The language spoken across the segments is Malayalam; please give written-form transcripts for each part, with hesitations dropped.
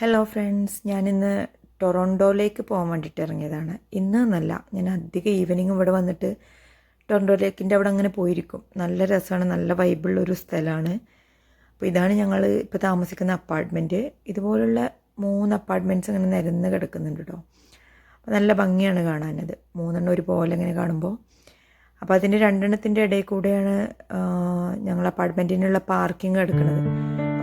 ഹലോ ഫ്രണ്ട്സ്, ഞാനിന്ന് ടൊറോണ്ടോയിലേക്ക് പോകാൻ വേണ്ടിയിട്ട് ഇറങ്ങിയതാണ്. ഇന്ന് എന്നല്ല, ഞാൻ അധികം ഈവനിങ് ഇവിടെ വന്നിട്ട് ടൊറോണ്ടോ ലേക്കിൻ്റെ അവിടെ അങ്ങനെ പോയിരിക്കും. നല്ല രസമാണ്, നല്ല വൈബുള്ളൊരു സ്ഥലമാണ്. അപ്പോൾ ഇതാണ് ഞങ്ങൾ ഇപ്പോൾ താമസിക്കുന്ന അപ്പാർട്ട്മെൻറ്റ്. ഇതുപോലുള്ള 3 അപ്പാർട്ട്മെൻറ്റ്സ് അങ്ങനെ നിരന്ന് കിടക്കുന്നുണ്ട് കേട്ടോ. അപ്പോൾ നല്ല ഭംഗിയാണ് കാണാനത്, 3 ഒരുപോലെ ഇങ്ങനെ കാണുമ്പോൾ. അപ്പോൾ അതിൻ്റെ 2 ഇടയിൽ കൂടെയാണ് ഞങ്ങൾ അപ്പാർട്ട്മെൻറ്റിനുള്ള പാർക്കിംഗ് എടുക്കുന്നത്.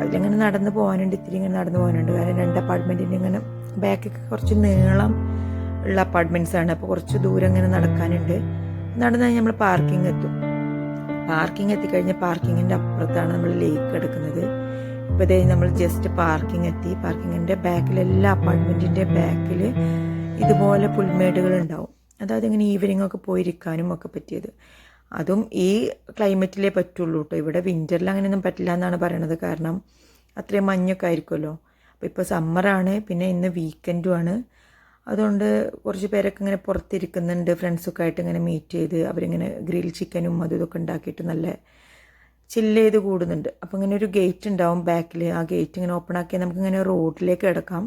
അതിലിങ്ങനെ നടന്ന് പോകാനുണ്ട്, ഇത്തിരി ഇങ്ങനെ നടന്ന് പോകാനുണ്ട്. കാരണം 2 അപ്പാർട്ട്മെൻറ്റിൻ്റെ ഇങ്ങനെ ബാക്കൊക്കെ കുറച്ച് നീളം ഉള്ള അപ്പാർട്ട്മെൻറ്റ്സാണ്. അപ്പോൾ കുറച്ച് ദൂരം ഇങ്ങനെ നടക്കാനുണ്ട്. നടന്ന് കഴിഞ്ഞാൽ നമ്മൾ പാർക്കിംഗ് എത്തും. പാർക്കിംഗ് എത്തിക്കഴിഞ്ഞാൽ പാർക്കിങ്ങിൻ്റെ അപ്പുറത്താണ് നമ്മൾ ലേക്ക് എടുക്കുന്നത്. ഇപ്പോൾ ഇതേ നമ്മൾ ജസ്റ്റ് പാർക്കിംഗ് എത്തി. പാർക്കിങ്ങിൻ്റെ ബാക്കിൽ, എല്ലാ അപ്പാർട്ട്മെൻറ്റിൻ്റെ ബാക്കിൽ ഇതുപോലെ പുൽമേടുകൾ ഉണ്ടാവും. അതായത് ഇങ്ങനെ ഈവനിങ് ഒക്കെ പോയിരിക്കാനും ഒക്കെ പറ്റിയത്. അതും ഈ ക്ലൈമറ്റിലേ പറ്റുള്ളൂ കേട്ടോ. ഇവിടെ വിൻ്ററിൽ അങ്ങനെയൊന്നും പറ്റില്ല എന്നാണ് പറയണത്. കാരണം അത്രയും മഞ്ഞൊക്കെ ആയിരിക്കുമല്ലോ. അപ്പോൾ ഇപ്പോൾ സമ്മറാണ്, പിന്നെ ഇന്ന് വീക്കെൻഡുമാണ്. അതുകൊണ്ട് കുറച്ച് പേരൊക്കെ ഇങ്ങനെ പുറത്തിരിക്കുന്നുണ്ട്, ഫ്രണ്ട്സൊക്കെ ആയിട്ട് ഇങ്ങനെ മീറ്റ് ചെയ്ത് അവരിങ്ങനെ ഗ്രിൽ ചിക്കനും അതും ഇതൊക്കെ ഉണ്ടാക്കിയിട്ട് നല്ല ചില്ല് ചെയ്ത് കൂടുന്നുണ്ട്. അപ്പോൾ ഇങ്ങനെ ഒരു ഗേറ്റ് ഉണ്ടാവും ബാക്കിൽ. ആ ഗേറ്റ് ഇങ്ങനെ ഓപ്പൺ ആക്കിയാൽ നമുക്കിങ്ങനെ റോഡിലേക്ക് കിടക്കാം.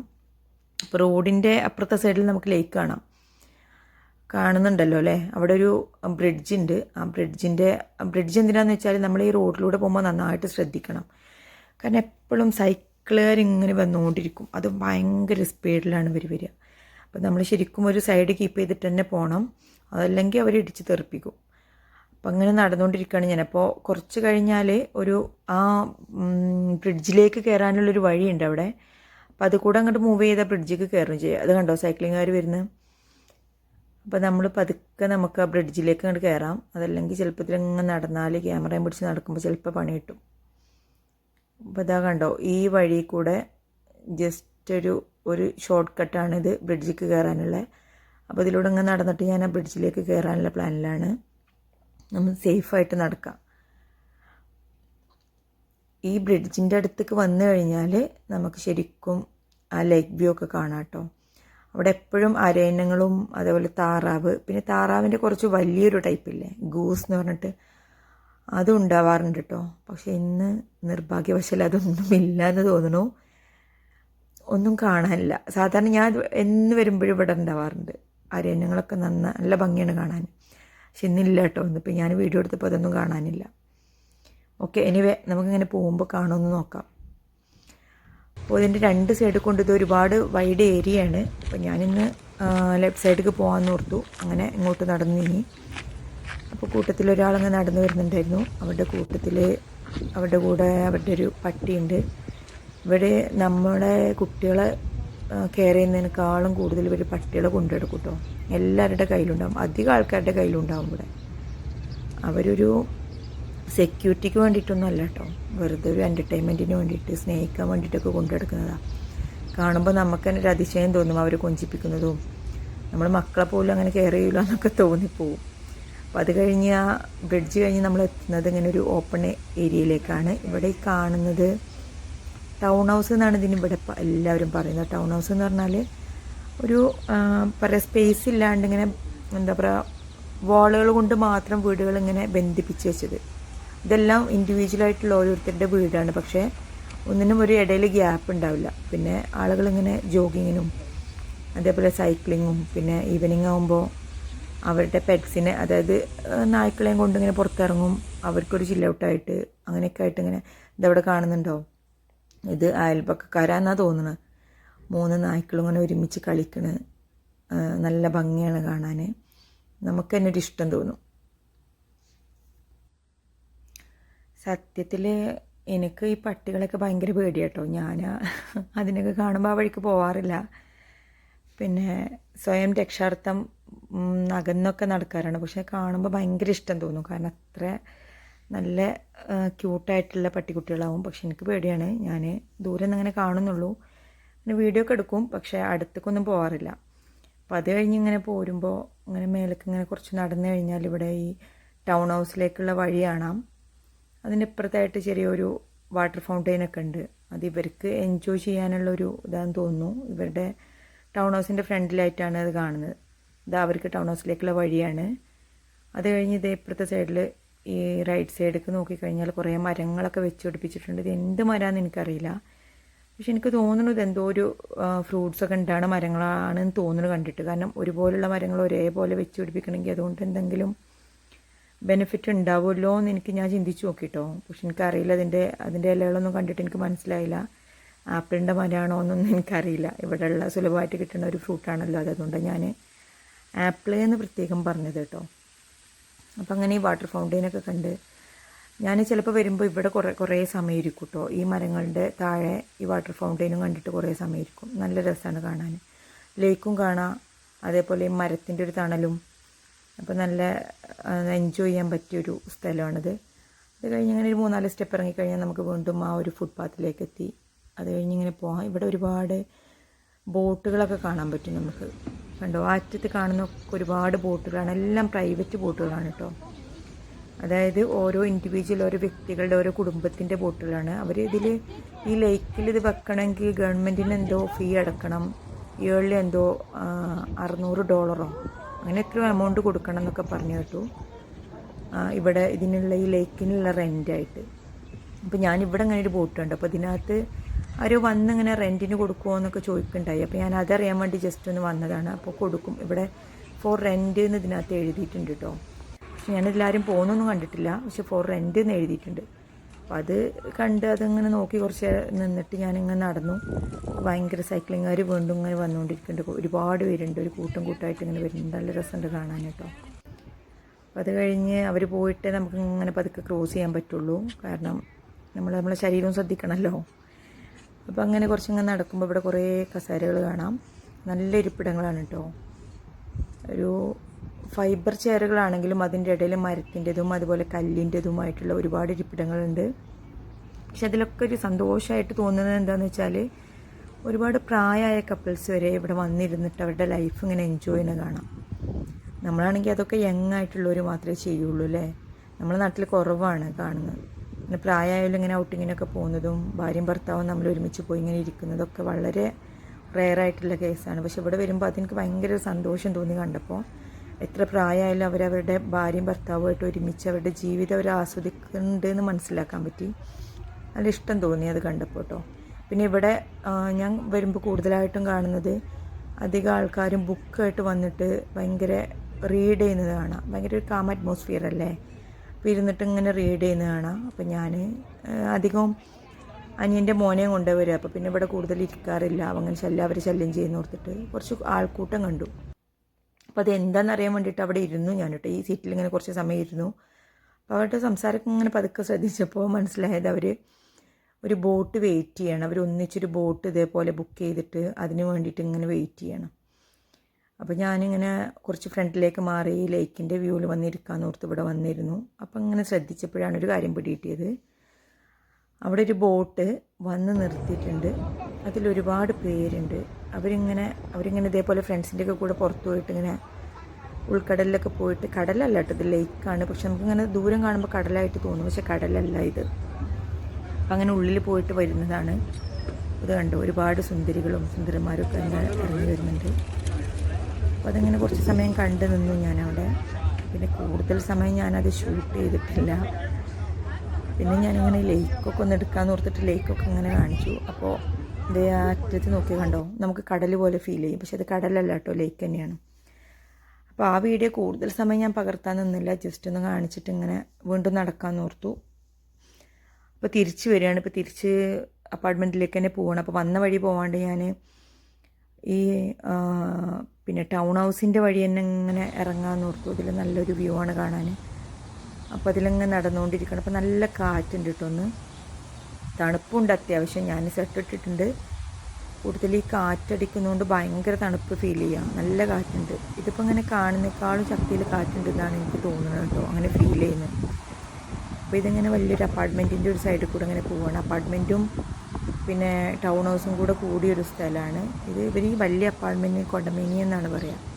അപ്പോൾ റോഡിൻ്റെ അപ്പുറത്തെ സൈഡിൽ നമുക്ക് ലേക്ക് കാണുന്നുണ്ടല്ലോ അല്ലേ. അവിടെ ഒരു ബ്രിഡ്ജ് ഉണ്ട്. ആ ബ്രിഡ്ജ് എന്തിനാന്ന് വെച്ചാൽ നമ്മൾ ഈ റോഡിലൂടെ പോകുമ്പോൾ നന്നായിട്ട് ശ്രദ്ധിക്കണം. കാരണം എപ്പോഴും സൈക്കിളുകാർ ഇങ്ങനെ വന്നുകൊണ്ടിരിക്കും. അത് ഭയങ്കര സ്പീഡിലാണ് വരിക. അപ്പോൾ നമ്മൾ ശരിക്കും ഒരു സൈഡ് കീപ്പ് ചെയ്തിട്ട് തന്നെ പോകണം, അതല്ലെങ്കിൽ അവർ ഇടിച്ച് തെറിപ്പിക്കും. അപ്പം അങ്ങനെ നടന്നുകൊണ്ടിരിക്കുകയാണ് ഞാൻ. അപ്പോൾ കുറച്ച് കഴിഞ്ഞാൽ ആ ബ്രിഡ്ജിലേക്ക് കയറാനുള്ളൊരു വഴിയുണ്ട് അവിടെ. അപ്പോൾ അത് കൂടെ അങ്ങോട്ട് മൂവ് ചെയ്താൽ ബ്രിഡ്ജിലേക്ക് കയറുകയും ചെയ്യുക. അത് കണ്ടോ സൈക്ലിങ്ങുകാർ വരുന്നത്. അപ്പോൾ നമ്മൾ പതുക്കെ നമുക്ക് ആ ബ്രിഡ്ജിലേക്ക് അങ്ങോട്ട് കയറാം. അതല്ലെങ്കിൽ ചിലപ്പോൾ ഇതിലിങ്ങനെ നടന്നാൽ, ക്യാമറയും പിടിച്ച് നടക്കുമ്പോൾ ചിലപ്പോൾ പണി കിട്ടും. അപ്പോൾ ഇതാ കണ്ടോ, ഈ വഴി കൂടെ ജസ്റ്റ് ഒരു ഷോർട്ട് കട്ടാണിത് ബ്രിഡ്ജിലേക്ക് കയറാനുള്ള. അപ്പോൾ ഇതിലൂടെ ഇങ്ങനെ നടന്നിട്ട് ഞാൻ ആ ബ്രിഡ്ജിലേക്ക് കയറാനുള്ള പ്ലാനിലാണ്. നമ്മൾ സേഫായിട്ട് നടക്കാം. ഈ ബ്രിഡ്ജിൻ്റെ അടുത്തേക്ക് വന്നു കഴിഞ്ഞാൽ നമുക്ക് ശരിക്കും ആ ലേക്ക് വ്യൂ ഒക്കെ കാണാം കേട്ടോ. അവിടെ എപ്പോഴും അരയന്നങ്ങളും അതേപോലെ താറാവ്, പിന്നെ താറാവിൻ്റെ കുറച്ച് വലിയൊരു ടൈപ്പില്ലേ, ഗൂസ് എന്ന് പറഞ്ഞിട്ട്, അതും ഉണ്ടാവാറുണ്ട് കേട്ടോ. പക്ഷെ ഇന്ന് നിർഭാഗ്യവശാൽ അതൊന്നും ഇല്ല എന്ന് തോന്നുന്നു, ഒന്നും കാണാനില്ല. സാധാരണ ഞാൻ എന്ന് വരുമ്പോഴും ഇവിടെ ഉണ്ടാവാറുണ്ട് അരയന്നങ്ങളൊക്കെ. നല്ല ഭംഗിയാണ് കാണാൻ. പക്ഷെ ഇന്നില്ല കേട്ടോ. ഇന്നിപ്പോൾ ഞാൻ വീഡിയോ എടുത്തപ്പോൾ അതൊന്നും കാണാനില്ല. ഓക്കെ, എനിവേ നമുക്കിങ്ങനെ പോകുമ്പോൾ കാണുമെന്ന് നോക്കാം. അപ്പോൾ ഇതിൻ്റെ 2 സൈഡ് കൊണ്ട് ഇത് ഒരുപാട് വൈഡ് ഏരിയയാണ്. അപ്പോൾ ഞാനിന്ന് ലെഫ്റ്റ് സൈഡിലേക്ക് പോകാമെന്ന് ഓർത്തു. അങ്ങനെ ഇങ്ങോട്ട് നടന്നു നീങ്ങി. അപ്പോൾ കൂട്ടത്തിൽ ഒരാളങ്ങ് നടന്നു വരുന്നുണ്ടായിരുന്നു. അവരുടെ കൂടെ അവരുടെ ഒരു പട്ടിയുണ്ട്. ഇവിടെ നമ്മുടെ കുട്ടികളെ കെയർ ചെയ്യുന്നതിനേക്കാളും കൂടുതൽ ഇവർ പട്ടികളെ കൊണ്ടെടുക്കും കേട്ടോ. എല്ലാവരുടെ കയ്യിലുണ്ടാവും, അധികം ആൾക്കാരുടെ കയ്യിലുണ്ടാവും ഇവിടെ. അവരൊരു സെക്യൂരിറ്റിക്ക് വേണ്ടിയിട്ടൊന്നും അല്ല കേട്ടോ, വെറുതെ ഒരു എൻ്റർടൈൻമെൻറ്റിന് വേണ്ടിയിട്ട്, സ്നേഹിക്കാൻ വേണ്ടിയിട്ടൊക്കെ കൊണ്ടെടുക്കുന്നതാണ്. കാണുമ്പോൾ നമുക്ക് തന്നെ ഒരു അതിശയം തോന്നും അവർ കൊഞ്ചിപ്പിക്കുന്നതും. നമ്മൾ മക്കളെ പോലും അങ്ങനെ കെയർ ചെയ്യില്ല എന്നൊക്കെ തോന്നിപ്പോവും. അപ്പോൾ അത് കഴിഞ്ഞ് ആ ബ്രിഡ്ജ് കഴിഞ്ഞ് നമ്മൾ എത്തുന്നത് ഇങ്ങനെ ഒരു ഓപ്പൺ ഏരിയയിലേക്കാണ്. ഇവിടെ ഈ കാണുന്നത് ടൗൺ ഹൗസ് എന്നാണ് ഇതിന് ഇവിടെ എല്ലാവരും പറയുന്നത്. ടൗൺ ഹൗസ് എന്ന് പറഞ്ഞാൽ ഒരു സ്പേസ് ഇല്ലാണ്ട് ഇങ്ങനെ എന്താ പറയുക, വാളുകൾ കൊണ്ട് മാത്രം വീടുകൾ ഇങ്ങനെ ബന്ധിപ്പിച്ച് വെച്ചത്. ഇതെല്ലാം ഇൻഡിവിജ്വലായിട്ടുള്ള ഓരോരുത്തരുടെ വീടാണ്. പക്ഷേ ഒന്നിനും ഒരു ഇടയിൽ ഗ്യാപ്പ് ഉണ്ടാവില്ല. പിന്നെ ആളുകളിങ്ങനെ ജോഗിങ്ങിനും അതേപോലെ സൈക്ലിങ്ങും, പിന്നെ ഈവനിങ് ആകുമ്പോൾ അവരുടെ പെറ്റ്സിനെ, അതായത് നായ്ക്കളെയും കൊണ്ടിങ്ങനെ പുറത്തിറങ്ങും. അവർക്കൊരു ചില്ലൗട്ടായിട്ട് അങ്ങനെയൊക്കെ ആയിട്ട് ഇങ്ങനെ ഇതവിടെ കാണുന്നുണ്ടോ. ഇത് അയൽപക്കക്കാരാന്നാണ് തോന്നുന്നത്. 3 നായ്ക്കളും ഇങ്ങനെ ഒരുമിച്ച് കളിക്കണ്. നല്ല ഭംഗിയാണ് കാണാൻ. നമുക്ക് തന്നെ ഒരു ഇഷ്ടം തോന്നും. സത്യത്തിൽ എനിക്ക് ഈ പട്ടികളൊക്കെ ഭയങ്കര പേടിയാട്ടോ. ഞാൻ അതിനൊക്കെ കാണുമ്പോൾ ആ വഴിക്ക് പോവാറില്ല. പിന്നെ സ്വയം രക്ഷാർത്ഥം അകന്നൊക്കെ നടക്കാറാണ്. പക്ഷെ കാണുമ്പോൾ ഭയങ്കര ഇഷ്ടം തോന്നും. കാരണം അത്ര നല്ല ക്യൂട്ടായിട്ടുള്ള പട്ടിക്കുട്ടികളാവും. പക്ഷെ എനിക്ക് പേടിയാണ്. ഞാൻ ദൂരെ നിന്ന് അങ്ങനെ കാണുന്നുള്ളൂ, പിന്നെ വീഡിയോ ഒക്കെ എടുക്കും, പക്ഷേ അടുത്തേക്കൊന്നും പോകാറില്ല. അപ്പോൾ അത് കഴിഞ്ഞ് ഇങ്ങനെ പോരുമ്പോൾ ഇങ്ങനെ മേലേക്ക് ഇങ്ങനെ കുറച്ച് നടന്നു കഴിഞ്ഞാൽ ഇവിടെ ഈ ടൗൺ ഹൗസിലേക്കുള്ള വഴി കാണാം. അതിൻ്റെ ഇപ്പുറത്തായിട്ട് ചെറിയൊരു വാട്ടർ ഫൗണ്ടെയിനൊക്കെ ഉണ്ട്. അത് ഇവർക്ക് എൻജോയ് ചെയ്യാനുള്ളൊരു ഇതാണെന്ന് തോന്നുന്നു. ഇവരുടെ ടൗൺ ഹൗസിൻ്റെ ഫ്രണ്ടിലായിട്ടാണ് അത് കാണുന്നത്. ഇത് അവർക്ക് ടൗൺ ഹൗസിലേക്കുള്ള വഴിയാണ്. അത് കഴിഞ്ഞ് ഇതേ ഇപ്പുറത്തെ സൈഡിൽ ഈ റൈറ്റ് സൈഡിലേക്ക് നോക്കിക്കഴിഞ്ഞാൽ കുറേ മരങ്ങളൊക്കെ വെച്ച് പിടിപ്പിച്ചിട്ടുണ്ട്. ഇത് എന്ത് മരമാണെന്ന് എനിക്കറിയില്ല. പക്ഷെ എനിക്ക് തോന്നുന്നത് എന്തോ ഒരു ഫ്രൂട്ട്സൊക്കെ ഉണ്ടാകുന്ന മരങ്ങളാണെന്ന് തോന്നുന്നു കണ്ടിട്ട്. കാരണം ഒരുപോലുള്ള മരങ്ങൾ ഒരേപോലെ വെച്ച് പിടിപ്പിക്കണമെങ്കിൽ അതുകൊണ്ട് എന്തെങ്കിലും ബെനിഫിറ്റ് ഉണ്ടാവുമല്ലോ എന്ന് ഞാൻ ചിന്തിച്ച് നോക്കിട്ടോ. പക്ഷെ എനിക്കറിയില്ല, അതിൻ്റെ ഇലകളൊന്നും കണ്ടിട്ട് എനിക്ക് മനസ്സിലായില്ല ആപ്പിളിൻ്റെ മരമാണോ എന്നൊന്നും എനിക്കറിയില്ല. ഇവിടെയുള്ള സുലഭമായിട്ട് കിട്ടുന്ന ഒരു ഫ്രൂട്ടാണല്ലോ അത്. അതുകൊണ്ട് ഞാൻ ആപ്പിൾ എന്ന് പ്രത്യേകം പറഞ്ഞത് കേട്ടോ. അപ്പം അങ്ങനെ ഈ വാട്ടർ ഫൗണ്ടെയിനൊക്കെ കണ്ട് ഞാൻ ചിലപ്പോൾ വരുമ്പോൾ ഇവിടെ കുറേ സമയം ഇരിക്കും കേട്ടോ. ഈ മരങ്ങളുടെ താഴെ ഈ വാട്ടർ ഫൗണ്ടെയിനും കണ്ടിട്ട് കുറേ സമയം ഇരിക്കും. നല്ല രസമാണ് കാണാൻ. ലേക്കും കാണാം, അതേപോലെ ഈ മരത്തിൻ്റെ ഒരു തണലും. അപ്പോൾ നല്ല എൻജോയ് ചെയ്യാൻ പറ്റിയൊരു സ്ഥലമാണിത്. അത് കഴിഞ്ഞ് ഇങ്ങനെ ഒരു 3-4 സ്റ്റെപ്പ് ഇറങ്ങിക്കഴിഞ്ഞാൽ നമുക്ക് വീണ്ടും ആ ഒരു ഫുട്പാത്തിലേക്ക് എത്തി. അത് കഴിഞ്ഞ് ഇങ്ങനെ പോകാം. ഇവിടെ ഒരുപാട് ബോട്ടുകളൊക്കെ കാണാൻ പറ്റും നമുക്ക്. കണ്ടോ, അറ്റത്ത് കാണുന്ന ഒരുപാട് ബോട്ടുകളാണ്. എല്ലാം പ്രൈവറ്റ് ബോട്ടുകളാണ് കേട്ടോ. അതായത് ഓരോ ഇൻഡിവിജ്വൽ, ഓരോ വ്യക്തികളുടെ, ഓരോ കുടുംബത്തിൻ്റെ ബോട്ടുകളാണ്. അവർ ഈ ലേക്കിൽ ഇത് വെക്കണമെങ്കിൽ ഗവൺമെൻറ്റിന് എന്തോ ഫീ അടക്കണം. ഇയർലി എന്തോ $600 അങ്ങനെ എത്ര എമൗണ്ട് കൊടുക്കണം എന്നൊക്കെ പറഞ്ഞു കേട്ടു. ഇവിടെ ഇതിനുള്ള ഈ ലേക്കിനുള്ള റെൻ്റായിട്ട്. അപ്പോൾ ഞാനിവിടെ അങ്ങനെ ഒരു ബോട്ട് ഉണ്ട്. അപ്പോൾ ഇതിനകത്ത് ആരോ വന്നിങ്ങനെ റെൻറ്റിന് കൊടുക്കുമോ എന്നൊക്കെ ചോദിക്കുന്നുണ്ടായി. അപ്പോൾ ഞാൻ അതറിയാൻ വേണ്ടി ജസ്റ്റ് ഒന്ന് വന്നതാണ്. അപ്പോൾ കൊടുക്കും, ഇവിടെ ഫോർ റെൻറ്റ് എന്ന് ഇതിനകത്ത് എഴുതിയിട്ടുണ്ട് കേട്ടോ. പക്ഷെ ഞാനെല്ലാവരും പോകുന്നൊന്നും കണ്ടിട്ടില്ല. പക്ഷെ ഫോർ റെൻറ്റ് എന്ന് എഴുതിയിട്ടുണ്ട്. അപ്പോൾ അത് കണ്ട് അതിങ്ങനെ നോക്കി കുറച്ച് നിന്നിട്ട് ഞാനിങ്ങനെ നടന്നു. ഭയങ്കര സൈക്ലിങ്ങുകാർ വീണ്ടും ഇങ്ങനെ വന്നുകൊണ്ടിരിക്കുന്നുണ്ട്. ഒരുപാട് പേരുണ്ട്, ഒരു കൂട്ടമായിട്ട് ഇങ്ങനെ വരുന്നുണ്ട്. നല്ല രസമുണ്ട് കാണാൻ കേട്ടോ. അപ്പോൾ അത് കഴിഞ്ഞ് അവർ പോയിട്ട് നമുക്ക് ഇങ്ങനെ പതുക്കെ ക്രോസ് ചെയ്യാൻ പറ്റുള്ളൂ. കാരണം നമ്മളെ ശരീരവും ശ്രദ്ധിക്കണമല്ലോ. അപ്പോൾ അങ്ങനെ കുറച്ചിങ്ങനെ നടക്കുമ്പോൾ ഇവിടെ കുറേ കസേരകൾ കാണാം. നല്ല ഇരിപ്പിടങ്ങളാണ് കേട്ടോ. ഒരു ഫൈബർ ചെയറുകളാണെങ്കിലും അതിൻ്റെ ഇടയിൽ മരത്തിൻ്റെതും അതുപോലെ കല്ലിൻ്റെതുമായിട്ടുള്ള ഒരുപാട് ഇരിപ്പിടങ്ങളുണ്ട്. പക്ഷെ അതിലൊക്കെ ഒരു സന്തോഷമായിട്ട് തോന്നുന്നത് എന്താണെന്ന് വെച്ചാൽ ഒരുപാട് പ്രായമായ കപ്പിൾസ് വരെ ഇവിടെ വന്നിരുന്നിട്ട് അവരുടെ ലൈഫ് ഇങ്ങനെ എൻജോയ് ചെയ്യുന്നത് കാണാം. നമ്മളാണെങ്കിൽ അതൊക്കെ യങ് ആയിട്ടുള്ളവർ മാത്രമേ ചെയ്യുള്ളൂ അല്ലേ. നമ്മുടെ നാട്ടിൽ കുറവാണ് കാണുന്നത്. പിന്നെ പ്രായമായാലും ഇങ്ങനെ ഔട്ടിങ്ങിനൊക്കെ പോകുന്നതും ഭാര്യയും ഭർത്താവും നമ്മൾ ഒരുമിച്ച് പോയി ഇങ്ങനെ ഇരിക്കുന്നതൊക്കെ വളരെ റെയറായിട്ടുള്ള കേസാണ്. പക്ഷെ ഇവിടെ വരുമ്പോൾ അതെനിക്ക് ഭയങ്കര സന്തോഷം തോന്നി കണ്ടപ്പോൾ. എത്ര പ്രായമായാലും അവരവരുടെ ഭാര്യയും ഭർത്താവുമായിട്ട് ഒരുമിച്ച് അവരുടെ ജീവിതം അവർ ആസ്വദിക്കുന്നുണ്ട് എന്ന് മനസ്സിലാക്കാൻ പറ്റി. നല്ല ഇഷ്ടം തോന്നി അത് കണ്ടപ്പോൾ കേട്ടോ. പിന്നെ ഇവിടെ ഞാൻ വരുമ്പോൾ കൂടുതലായിട്ടും കാണുന്നത് അധികം ആൾക്കാരും ബുക്കായിട്ട് വന്നിട്ട് ഭയങ്കര റീഡ് ചെയ്യുന്നത് കാണാം. ഭയങ്കര ഒരു കാം അറ്റ്മോസ്ഫിയർ അല്ലേ. അപ്പോൾ ഇരുന്നിട്ട് ഇങ്ങനെ റീഡ് ചെയ്യുന്നത് കാണാം. അപ്പോൾ ഞാൻ അധികവും അനിയൻ്റെ മോനെയും കൊണ്ടുവരിക. അപ്പോൾ പിന്നെ ഇവിടെ കൂടുതൽ ഇരിക്കാറില്ല. അവർ ശല്യം ചെയ്യുന്ന ഓർത്തിട്ട് കുറച്ച് ആൾക്കൂട്ടം കണ്ടു. അപ്പോൾ അത് എന്താണെന്നറിയാൻ വേണ്ടിയിട്ട് അവിടെ ഇരുന്നു ഞാൻ കേട്ടോ. ഈ സീറ്റിൽ ഇങ്ങനെ കുറച്ച് സമയം ഇരുന്നു. അപ്പോൾ അവരുടെ സംസാരമൊക്കെ ഇങ്ങനെ പതുക്കെ ശ്രദ്ധിച്ചപ്പോൾ മനസ്സിലായത് അവർ ഒരു ബോട്ട് വെയിറ്റ് ചെയ്യണം. അവർ ഒന്നിച്ചൊരു ബോട്ട് ഇതേപോലെ ബുക്ക് ചെയ്തിട്ട് അതിന് വേണ്ടിയിട്ട് ഇങ്ങനെ വെയിറ്റ് ചെയ്യണം. അപ്പോൾ ഞാനിങ്ങനെ കുറച്ച് ഫ്രണ്ടിലേക്ക് മാറി ലേക്കിൻ്റെ വ്യൂവിൽ വന്നിരിക്കാമെന്ന് ഓർത്ത് ഇവിടെ വന്നിരുന്നു. അപ്പോൾ ഇങ്ങനെ ശ്രദ്ധിച്ചപ്പോഴാണ് ഒരു കാര്യം പിടികിട്ടിയത്. അവിടെ ഒരു ബോട്ട് വന്ന് നിർത്തിയിട്ടുണ്ട്. അതിലൊരുപാട് പേരുണ്ട്. അവരിങ്ങനെ ഇതേപോലെ ഫ്രണ്ട്സിൻ്റെ ഒക്കെ കൂടെ പുറത്ത് പോയിട്ട് ഇങ്ങനെ ഉൾക്കടലിലൊക്കെ പോയിട്ട്, കടലല്ല കേട്ടോ, ഇത് ലേക്കാണ്. പക്ഷെ നമുക്കിങ്ങനെ ദൂരം കാണുമ്പോൾ കടലായിട്ട് തോന്നും, പക്ഷെ കടലല്ല ഇത്. അപ്പം അങ്ങനെ ഉള്ളിൽ പോയിട്ട് വരുന്നതാണ്. ഇത് കണ്ടോ, ഒരുപാട് സുന്ദരികളും സുന്ദരന്മാരും ഒക്കെ അങ്ങനെ ഇറങ്ങി വരുന്നുണ്ട്. അപ്പോൾ അതിങ്ങനെ കുറച്ച് സമയം കണ്ടു നിന്നു ഞാനവിടെ. പിന്നെ കൂടുതൽ സമയം ഞാനത് ഷൂട്ട് ചെയ്തിട്ടില്ല. പിന്നെ ഞാനിങ്ങനെ ലേക്കൊക്കെ ഒന്ന് എടുക്കാമെന്ന് ഓർത്തിട്ട് ലേക്കൊക്കെ ഇങ്ങനെ കാണിച്ചു. അപ്പോൾ ഇതേ ആ അറ്റത്ത് നോക്കി കണ്ടോ, നമുക്ക് കടൽ പോലെ ഫീൽ ചെയ്യും. പക്ഷെ അത് കടലല്ല കേട്ടോ, ലേക്ക് തന്നെയാണ്. അപ്പോൾ ആ വീഡിയോ കൂടുതൽ സമയം ഞാൻ പകർത്താൻ നിന്നില്ല. ജസ്റ്റ് ഒന്ന് കാണിച്ചിട്ട് ഇങ്ങനെ വീണ്ടും നടക്കാമെന്ന് ഓർത്തു. അപ്പോൾ തിരിച്ച് വരികയാണ്. ഇപ്പോൾ തിരിച്ച് അപ്പാർട്ട്മെൻറ്റിലേക്ക് തന്നെ പോവാണ്. അപ്പോൾ വന്ന വഴി പോവാണ്ട് ഞാൻ ഈ പിന്നെ ടൗൺ ഹൗസിൻ്റെ വഴി തന്നെ ഇങ്ങനെ ഇറങ്ങാമെന്ന് ഓർത്തു. ഇതിൽ നല്ലൊരു വ്യൂ ആണ് കാണാൻ. അപ്പോൾ അതിലിങ്ങനെ നടന്നുകൊണ്ടിരിക്കണം. അപ്പോൾ നല്ല കാറ്റുണ്ട് കേട്ടോ. ഒന്ന് തണുപ്പുണ്ട് അത്യാവശ്യം. ഞാൻ സെറ്റ് ഇട്ടിട്ടുണ്ട്. കൂടുതൽ ഈ കാറ്റടിക്കുന്നതുകൊണ്ട് ഭയങ്കര തണുപ്പ് ഫീൽ ചെയ്യാം. നല്ല കാറ്റുണ്ട്. ഇതിപ്പോൾ ഇങ്ങനെ കാണുന്നേക്കാളും ശക്തിയിൽ കാറ്റുണ്ടെന്നാണ് എനിക്ക് തോന്നുന്നത് കേട്ടോ, അങ്ങനെ ഫീൽ ചെയ്യുന്നത്. അപ്പോൾ ഇതിങ്ങനെ വലിയൊരു അപ്പാർട്ട്മെൻറ്റിൻ്റെ ഒരു സൈഡിൽ കൂടെ ഇങ്ങനെ പോവുകയാണ്. അപ്പാർട്ട്മെൻറ്റും പിന്നെ ടൗൺ ഹൗസും കൂടെ കൂടിയൊരു സ്ഥലമാണ് ഇത്. ഇവർ ഈ വലിയ അപ്പാർട്ട്മെൻറ്റിന് കൊണ്ടമേനി എന്നാണ് പറയുക.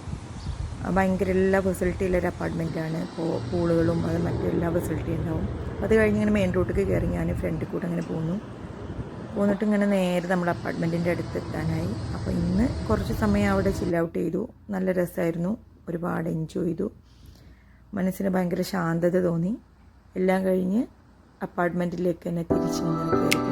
ഭയങ്കര എല്ലാ ഫെസിലിറ്റിയുള്ള ഒരു അപ്പാർട്ട്മെൻറ്റാണ്. ഇപ്പോൾ പൂളുകളും അത് മറ്റെല്ലാ ഫെസിലിറ്റിയും ഉണ്ടാവും. അപ്പോൾ അത് കഴിഞ്ഞ് ഇങ്ങനെ മെയിൻ റോഡിലേക്ക് കയറി ഞാൻ ഫ്രണ്ടിൽ കൂടെ അങ്ങനെ പോന്നിട്ട് ഇങ്ങനെ നേരെ നമ്മുടെ അപ്പാർട്ട്മെൻറ്റിൻ്റെ അടുത്ത് എത്താനായി. അപ്പോൾ ഇന്ന് കുറച്ച് സമയം അവിടെ ചിൽ ഔട്ട് ചെയ്തു. നല്ല രസമായിരുന്നു. ഒരുപാട് എൻജോയ് ചെയ്തു. മനസ്സിന് ഭയങ്കര ശാന്തത തോന്നി. എല്ലാം കഴിഞ്ഞ് അപ്പാർട്ട്മെൻറ്റിലേക്ക് തന്നെ തിരിച്ച് കയറി.